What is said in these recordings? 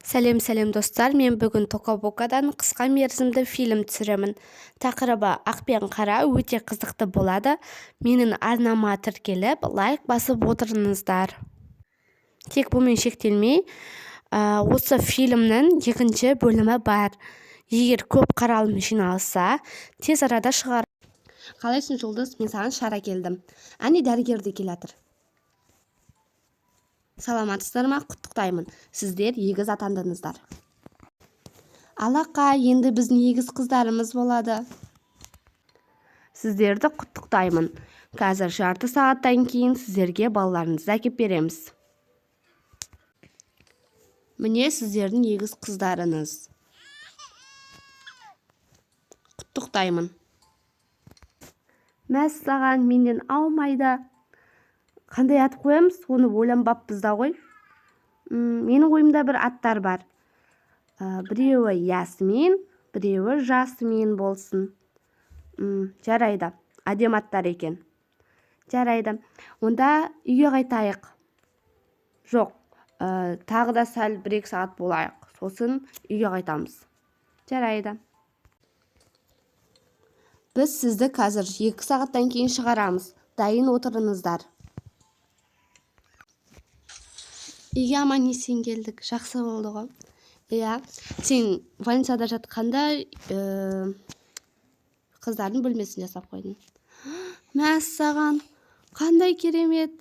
Сәлем достар, мен бүгін Токобокадан қысқа мерзімді фильм түсіремін. Тақырыбы ақ пен қара, өте қызықты болады. Менің арнама тіркеліп, лайк басып отырыңыздар. Тек бұмен шектелмей, осы фильмнің екінші бөлімі бар. Егер көп қаралым жиналса, тез арада шығар. Қалайсың Жұлдыз, мен саған шара келдім. Әне дәрігер де келатыр. Саламатсыздар ма, құттықтаймын. Сіздер егіз атандыңыздар. Алақа, енді біздің егіз қыздарымыз болады. Сіздерді құттықтаймын. Қазір жарты сағаттан кейін сіздерге балаларыңызды әкеп береміз. Міне сіздердің егіз қыздарыңыз. Құттықтаймын. Мәссаған, менен аумайды. Қандай ат қоямыз, оны ойланбаппыз да ғой. Менің ойымда бір аттар бар. Біреуі Ясмин, біреуі Жасмин болсын. Жарайды, әдем аттар екен. Жарайды. Онда үйге қайтайық. Жоқ, тағы да сәл 1-2 сағат болайық. Сосын үйге қайтамыз. Жарайды. Біз сізді қазір 2 сағаттан кейін шығарамыз. Дайын отырыңыздар. Үйге аман-есен келдік. Жақсы болды ғой. Иә, сен больницада жатқанда қыздардың бөлмесін жасап қойдың. Мәссаған, қандай керемет.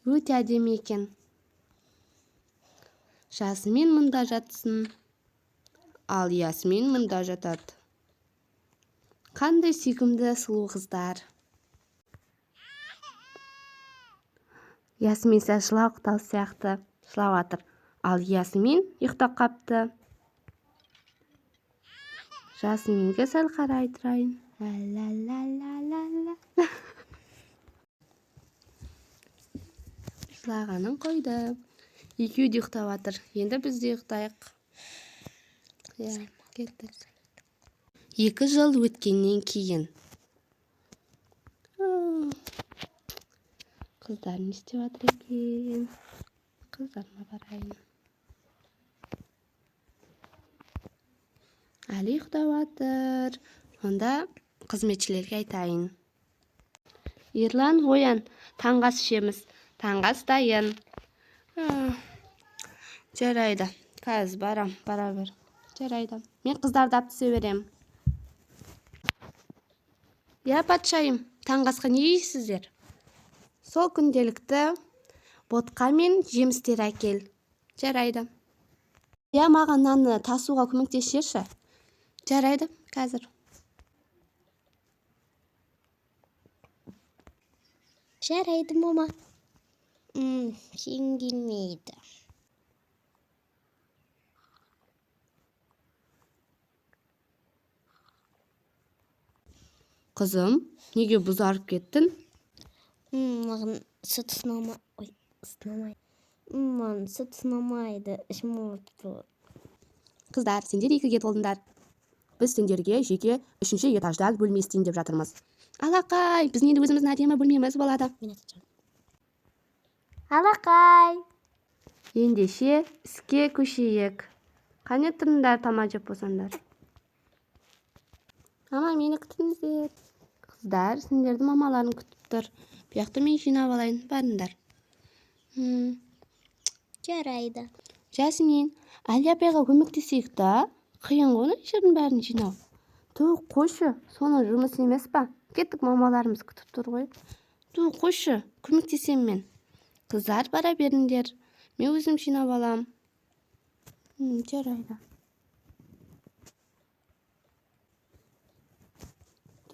Өте әдемі екен. Жасмин мұнда жатсын, ал Ясмин мұнда жатады. Қандай сүйкімді сұлу қыздар. Ясмин сәл жылауықтау сияқты жылап жатыр. Ал Ясмин ұйықтап қапты. Жасминге сәл қарай тұрайын. Жылағанын қойды. Екеуі де ұйықтап жатыр. Енді біз де ұйықтайық. 2 жыл өткеннен кейін. Қыздар не істеп жатыр екен? Қыздарыма барайын. Әлі ұйықтап жатыр. Онда қызметшілерге айтайын. Ерлан, оян, таңғы ас ішеміз. Таңғы ас дайын. Жарайды. Қазір барам, бара бер. Жарайды. Мен қыздарды алып түсе берем. Я, патшайым, таңғы асқа не жейсіздер? Сол күнделікті ботқа мен жемістер әкел. Жарайды. Я, маған нанды тасуға көмектесші. Жарайды, қазір. Жарайды, мама. Сен келмейді. Қызым, неге бұзарып кеттің? Маған сүт сынамайды. Маған сүт сынамайды. Ішім ауырып тұр. Қыздар, сендер екіге толдыңдар. Біз сендерге жеке 3-ші этаждан бөлме істейін деп жатырмыз. Алақай, біздің енді өзіміздің әдемі бөлмеміз болады. Алақай. Ендеше іске көшейік. Қане тұрыңдар, тама жеп болсаңдар. Мама, мені күтіңіздер. Қыздар, сендерді мамаларын күтіп тұр. Бұяқты мен жинап алайын, барыңдар. Жарайды. Жасмин, Әли апайға көмектесейік та. Қиын ғой жердің бәрін жинау. Қойшы, соның жұмыс емес па? Кеттік, мамаларымыз күтіп тұр ғой. Қойшы, көмектесем мен. Қыздар, бара беріңдер. Мен өзім жинап алам. Жарайды.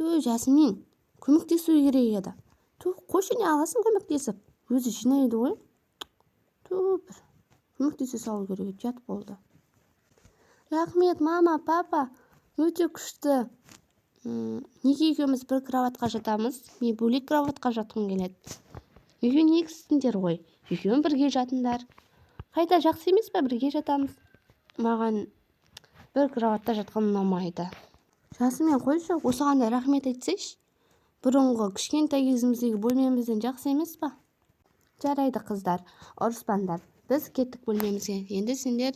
Жасмин, көмектесу керек еді. Қойшы, не аласың көмектесіп? Өзі жинайды ғой. Көмектесе салу керек, жат болды. Рахмет, мама, папа, өте күшті. Неге екеуміз бір кроватқа жатамыз? Мен бөлек кроватқа жатқым келеді. Екеуін негізсіңдер ғой. Екеуін бірге жатыңдар. Қайда, жақсы емес пе, бірге жатамыз? Маған бір кроватта жатқан ұнамайды. Жасмин, қойшы, осыған да рахмет айтсайшы. Бұрынғы кішкентай кезіміздегі бөлмемізден жақсы емес па? Жарайды, қыздар, ұрыспаңдар. Біз кеттік бөлмемізге. Енді сендер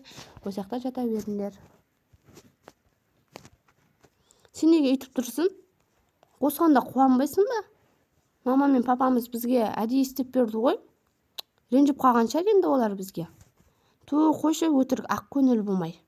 осақта жата беріңдер. Сен неге үйтіп тұрсың? Осығанда қуанбайсың ба? Мама мен папамыз бізге әдейі істеп берді ғой. Ренжіп қалған шығар енді олар бізге. Қойшы, өтірік ақ көңіл болмай.